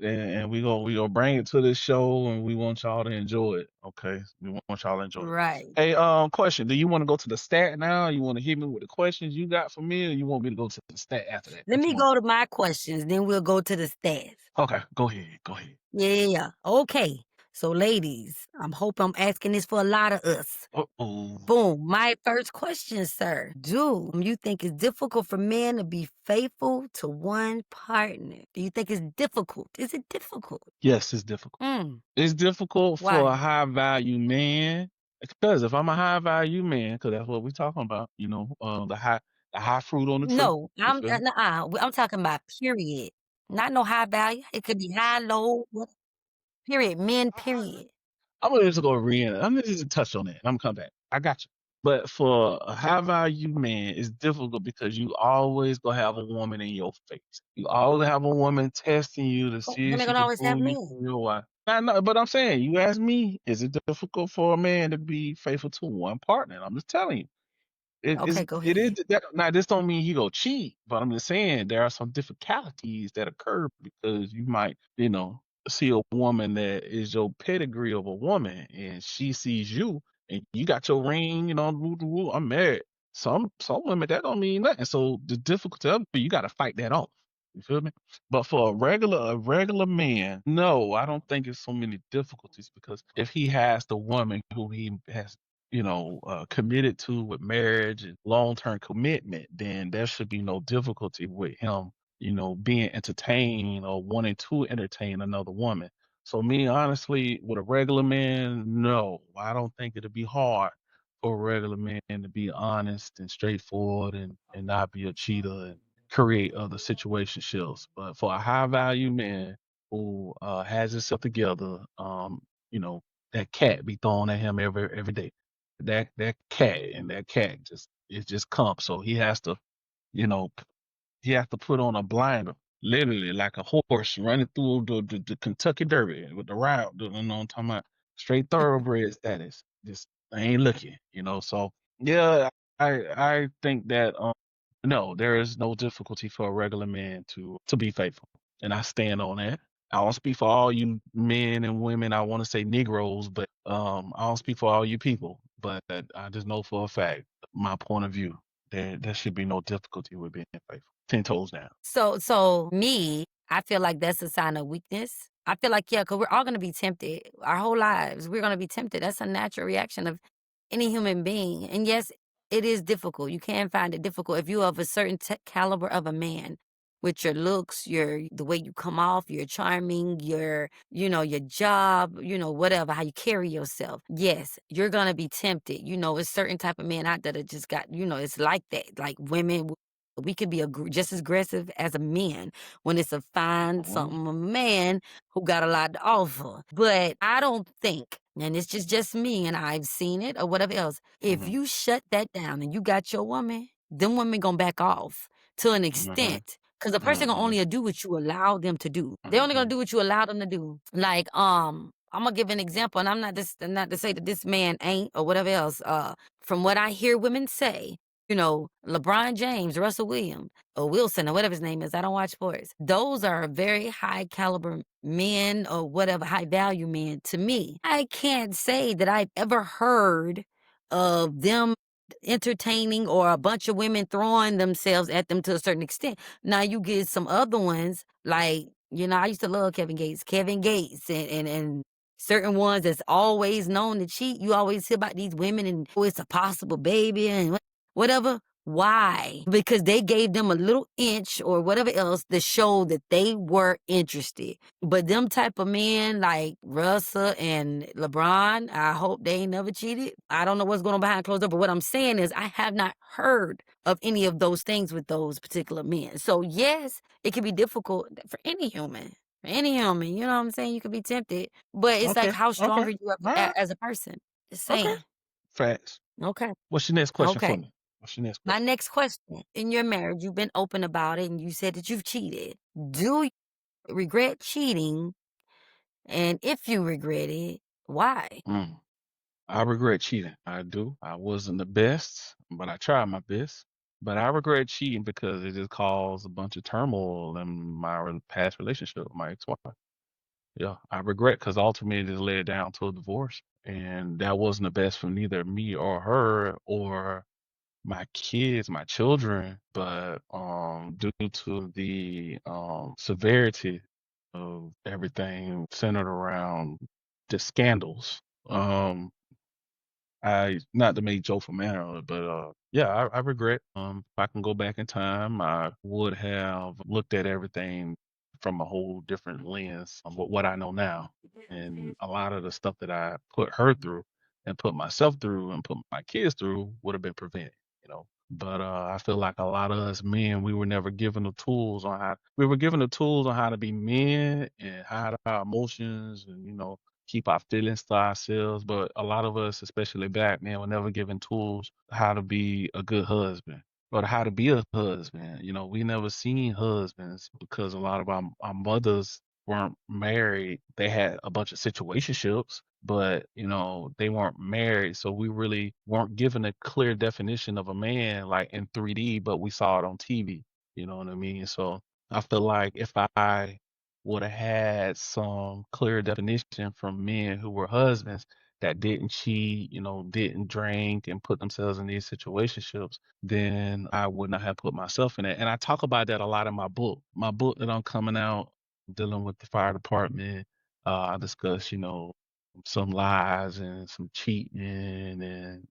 and we gonna bring it to this show, and we want y'all to enjoy it. Okay, we want y'all to enjoy it. Right. Hey, question: do you want to go to the stat now? You want to hit me with the questions you got for me, or you want me to go to the stat after that? Let What you me want go to to my questions, then we'll go to the stats. do? Okay, go ahead, go ahead. Yeah. Okay. So, ladies, I'm hoping I'm asking this for a lot of us. Uh-oh. Boom. My first question, sir. Do you think it's difficult for men to be faithful to one partner? Do you think it's difficult? Is it difficult? Yes, it's difficult. Mm. It's difficult for Why? a high value man because if I'm a high value man, because that's what we're talking about, the high fruit on the tree. No, You I'm feel me? I'm talking about period. Not no high value. It could be high, low, what period. Men, period. I'm gonna just go rein. I'm gonna just touch on that. And I'm gonna come back. I got you. But for a high value man, it's difficult because you always gonna have a woman in your face. You always have a woman testing you to see if Women she gonna can always have prove you men. from your wife. I know, but I'm saying, you ask me, is it difficult for a man to be faithful to one partner? And I'm just telling you. Okay, go It is ahead. that now this don't mean he go cheat, but I'm just saying there are some difficulties that occur because you might, see a woman that is your pedigree of a woman and she sees you and you got your ring, woo, woo, woo, I'm married. Some women that don't mean nothing. So the difficulty of it, you gotta fight that off. You feel me? But for a regular man, no, I don't think it's so many difficulties because if he has the woman who he has committed to with marriage and long-term commitment, then there should be no difficulty with him, being entertained or wanting to entertain another woman. So me, honestly, with a regular man, no, I don't think it'd be hard for a regular man to be honest and straightforward and not be a cheater and create other situationships. But for a high value man who has himself together, that cat be thrown at him every day that cat and that cat just it just comes. So you know, he has to put on a blinder, literally like a horse running through the Kentucky Derby with the route. You know what I'm talking about? Straight thoroughbred status. Just I ain't looking, So yeah, I think that no, there is no difficulty for a regular man to be faithful. and I stand on that. I don't speak for all you men and women. I want to say Negroes, but I don't speak for all you people. But I just know for a fact, my point of view, there should be no difficulty with being faithful. 10 toes down. So me, I feel like that's a sign of weakness. I feel like, yeah, because we're all gonna be tempted. Our whole lives, we're gonna be tempted. That's a natural reaction of any human being. And yes, it is difficult. You can find it difficult if you have a certain caliber of a man with your looks, the way you come off, you're charming, your job, whatever, how you carry yourself. Yes, you're gonna be tempted. It's certain type of men out there that just got, it's like that. Like women, we could be just as aggressive as a man when it's a fine Mhm, something a man who got a lot to offer. But I don't think, and it's just me, and I've seen it or whatever else. If mhm, you shut that down and you got your woman, them women gonna back off to an mhm, extent. Cause the person gonna mhm, only do what you allow them to do. They're only gonna mhm, do what you allow them to do. Like, I'm gonna give an example, and I'm not to say that this man ain't or whatever else. From what I hear women say, LeBron James, Russell Williams, or Wilson, or whatever his name is. I don't watch sports. Those are very high caliber men or whatever, high value men to me. I can't say that I've ever heard of them entertaining or a bunch of women throwing themselves at them to a certain extent. Now you get some other ones like, I used to love Kevin Gates and certain ones that's always known to cheat. You always hear about these women and oh, it's a possible baby and whatever. Why? Because they gave them a little inch or whatever else to show that they were interested. But them type of men like Russell and LeBron, I hope they ain't never cheated. I don't know what's going on behind closed door, but what I'm saying is I have not heard of any of those things with those particular men. So yes, it can be difficult for any human. For any human, you know what I'm saying? You could be tempted, but it's like okay, how okay, strong are you all right, as a person? Just okay. saying. Facts. Okay. What's your next question Okay. for me? What's your next My question? next question, in your marriage, you've been open about it and you said that you've cheated. Do you regret cheating? And if you regret it, why? Mm. I regret cheating. I do. I wasn't the best, but I tried my best. But I regret cheating because it just caused a bunch of turmoil in my past relationship with my ex-wife. Yeah, I regret because ultimately it led down to a divorce, and that wasn't the best for neither me or her or my kids, my children. But due to the severity of everything centered around the scandals, I not to make joke for manner of it, but yeah, I regret. If I can go back in time, I would have looked at everything from a whole different lens of what I know now, and a lot of the stuff that I put her through, and put myself through, and put my kids through would have been prevented. But I feel like a lot of us men, we were never given the tools on how we were given the tools on how to be men and hide our emotions and keep our feelings to ourselves. But a lot of us, especially black men, were never given tools how to be a good husband or how to be a husband. We never seen husbands because a lot of our mothers weren't married. They had a bunch of situationships, but they weren't married. So we really weren't given a clear definition of a man like in 3D, but we saw it on TV. You know what I mean? So I feel like if I would have had some clear definition from men who were husbands that didn't cheat, didn't drink and put themselves in these situationships, then I would not have put myself in it. And I talk about that a lot in my book. My book that I'm coming out dealing with the fire department. I discuss, some lies and some cheating and,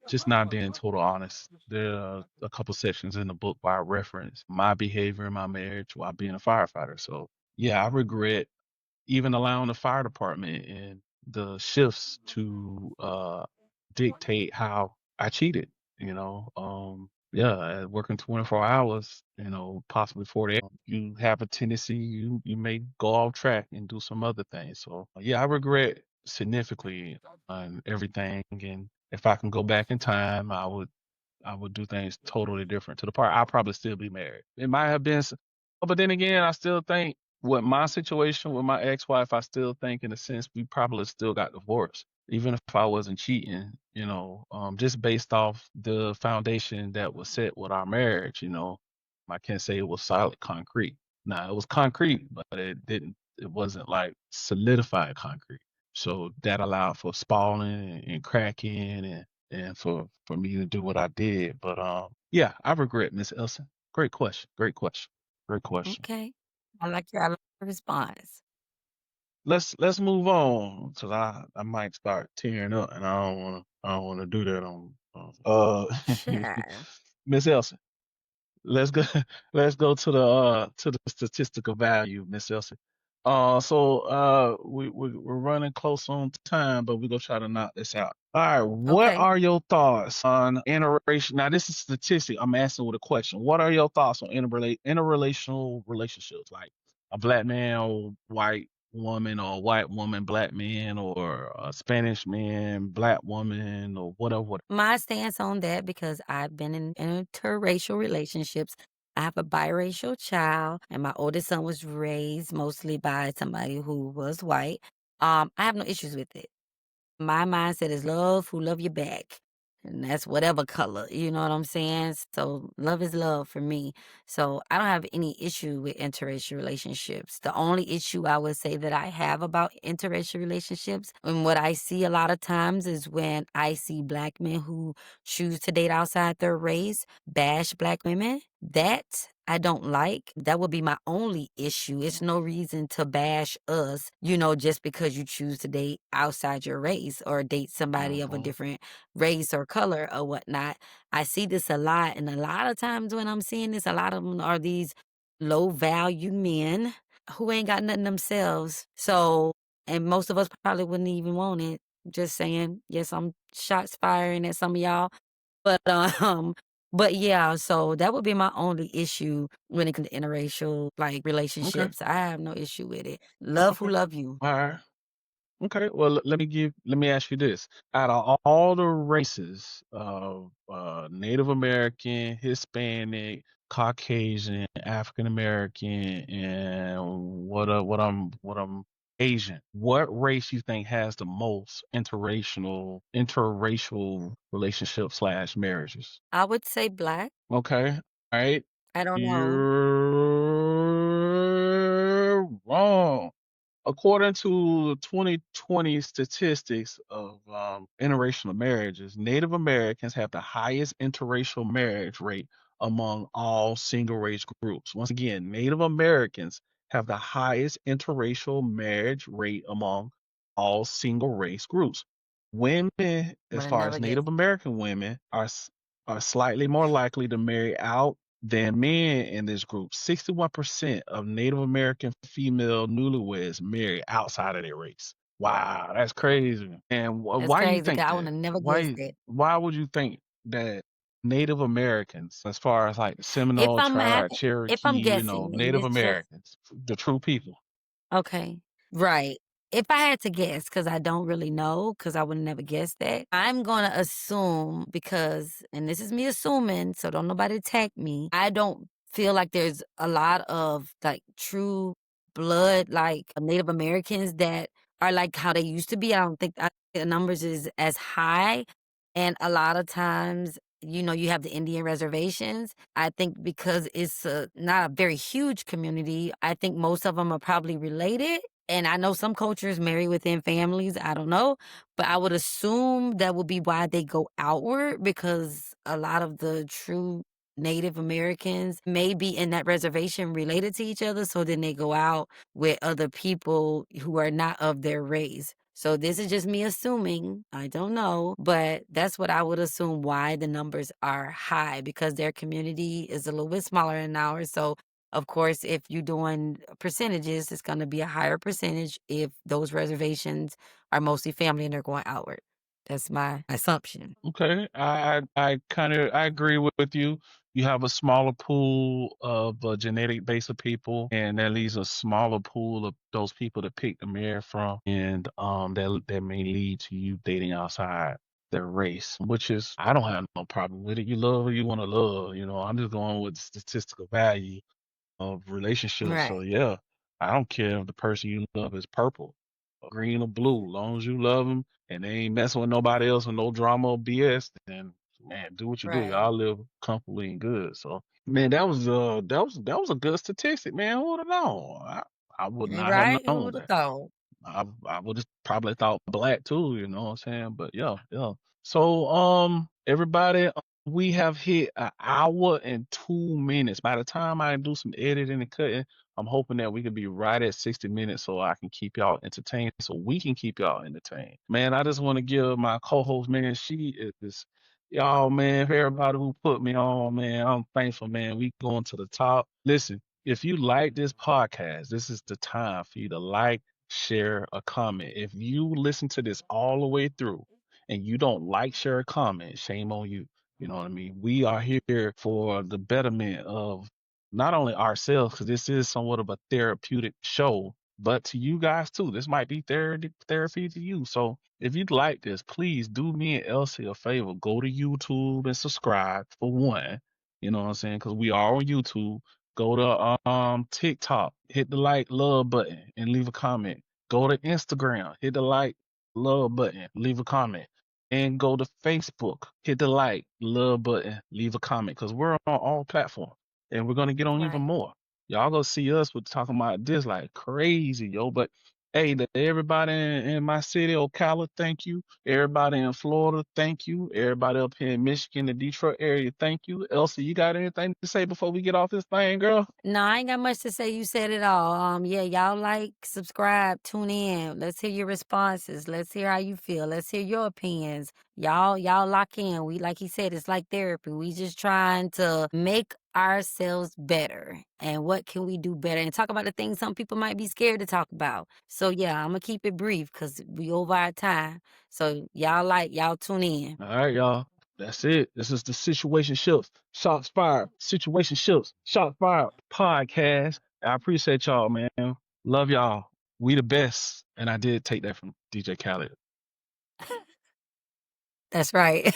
just not being total honest. There are a couple sections in the book where I reference my behavior in my marriage while being a firefighter. So yeah, I regret even allowing the fire department and the shifts to dictate how I cheated, yeah, working 24 hours, possibly 40 hours, you have a tendency, you may go off track and do some other things. So yeah, I regret significantly on everything. And if I can go back in time, I would do things totally different. To the part I'll probably still be married. It might have been, but then again, I still think with my situation with my ex-wife, I still think in a sense we probably still got divorced, even if I wasn't cheating. Just based off the foundation that was set with our marriage. I can't say it was solid concrete. Now it was concrete, but it wasn't like solidified concrete. So that allowed for spalling and cracking and for me to do what I did. But yeah, I regret, Miss Elson. Great question. Great question. Great question. Okay. I like your response. Let's move on because I might start tearing up and I don't wanna do that on Sure. Miss Elson. Let's go. Let's go to the statistical value, Miss Elsie. We're running close on time, but we're gonna try to knock this out. All right. What Okay. are your thoughts on interracial? Now, this is statistic. I'm asking with a question. What are your thoughts on interrelational relationships, like a black man or white woman, or a white woman, black man, or a Spanish man, black woman, or whatever? My stance on that, because I've been in interracial relationships. I have a biracial child, and my oldest son was raised mostly by somebody who was white. I have no issues with it. My mindset is love who love you back. And that's whatever color, you know what I'm saying? So love is love for me. So I don't have any issue with interracial relationships. The only issue I would say that I have about interracial relationships and what I see a lot of times is when I see black men who choose to date outside their race bash black women. That I don't like. That would be my only issue. It's no reason to bash us, just because you choose to date outside your race or date somebody of a Mhm. different race or color or whatnot. I see this a lot. And a lot of times when I'm seeing this, a lot of them are these low value men who ain't got nothing themselves. So, and most of us probably wouldn't even want it. Just saying, yes, I'm shots firing at some of y'all. But but yeah, so that would be my only issue when it comes to interracial like Okay. relationships. I have no issue with it. Love who Okay. love you. All right. Okay, well, let me ask you this. Out of all the races of Native American, Hispanic, Caucasian, African American, and what I'm Asian, what race you think has the most interracial relationship slash marriages? I would say black. Okay, all right. I don't know. You're wrong. According to 2020 statistics of interracial marriages, Native Americans have the highest interracial marriage rate among all single race groups. Once again, Native Americans have the highest interracial marriage rate among all single race groups. Women, Would as have far never as Native guessed. American women, are slightly more likely to marry out than men in this group. 61% of Native American female newlyweds marry outside of their race. Wow, that's crazy. And That's why you crazy, think 'cause I would that? have never guessed Why it. why would you think that Native Americans, as far as like the If Seminole I'm ha- tribe, if Cherokee, I'm guessing, and Native this just Americans, the true people? okay. Right. If I had to guess, because I don't really know, because I would never guess that, I'm going to assume because, and this is me assuming, so don't nobody attack me. I don't feel like there's a lot of like true blood, like Native Americans that are like how they used to be. I don't think the numbers is as high. And a lot of times, you have the Indian reservations. I think because it's not a very huge community, I think most of them are probably related. And I know some cultures marry within families. I don't know. But I would assume that would be why they go outward because a lot of the true Native Americans may be in that reservation related to each other. So then they go out with other people who are not of their race. So this is just me assuming. I don't know, but that's what I would assume why the numbers are high because their community is a little bit smaller than ours. So of course, if you're doing percentages, it's going to be a higher percentage if those reservations are mostly family and they're going outward. That's my assumption. Okay, I kind of I agree with you. You have a smaller pool of genetic base of people, and that leaves a smaller pool of those people to pick the marry from, and that may lead to you dating outside their race, which is I don't have no problem with it. You love who you want to love. I'm just going with the statistical value of relationships. So Right. yeah, I don't care if the person you love is purple, or green, or blue. As long as you love them and they ain't messing with nobody else and no drama or BS, then man, do what you do. Right. Y'all live comfortably and good. So, man, that was a good statistic, man. Who would have known? I would not have Right? Who known would have that. thought? I would have probably thought black too, you know what I'm saying? But yeah, yeah. So everybody, we have hit an hour and 2 minutes. By the time I do some editing and cutting, I'm hoping that we can be right at 60 minutes so I can keep y'all entertained, so we can keep y'all entertained. Man, I just want to give my co-host, man, she is y'all, man, for everybody who put me on, man, I'm thankful, man. We going to the top. Listen, if you like this podcast, this is the time for you to like, share, or comment. If you listen to this all the way through and you don't like, share, or comment, shame on you. You know what I mean? We are here for the betterment of not only ourselves, because this is somewhat of a therapeutic show, but to you guys too. This might be therapy to you. So if you'd like this, please do me and Elsie a favor. Go to YouTube and subscribe for one. You know what I'm saying? Because we are on YouTube. Go to TikTok, hit the like, love button, and leave a comment. Go to Instagram, hit the like, love button, leave a comment. And go to Facebook, hit the like, love button, leave a comment. Because we're on all platforms. And we're gonna get on even Right. more. Y'all gonna see us with talking about this like crazy, yo. But hey, to everybody in my city, Ocala, thank you. Everybody in Florida, thank you. Everybody up here in Michigan, the Detroit area, thank you. Elsie, you got anything to say before we get off this thing, girl? No, I ain't got much to say. You said it all. Yeah, y'all like, subscribe, tune in. Let's hear your responses. Let's hear how you feel. Let's hear your opinions. Y'all lock in. We, like he said, it's like therapy. We just trying to make ourselves better. And what can we do better? And talk about the things some people might be scared to talk about. So yeah, I'm gonna keep it brief because we over our time. So y'all tune in. All right, y'all. That's it. This is the Situationships, Shots Fired, Situationships, Shots Fired podcast. I appreciate y'all, man. Love y'all. We the best. And I did take that from DJ Khaled. That's right.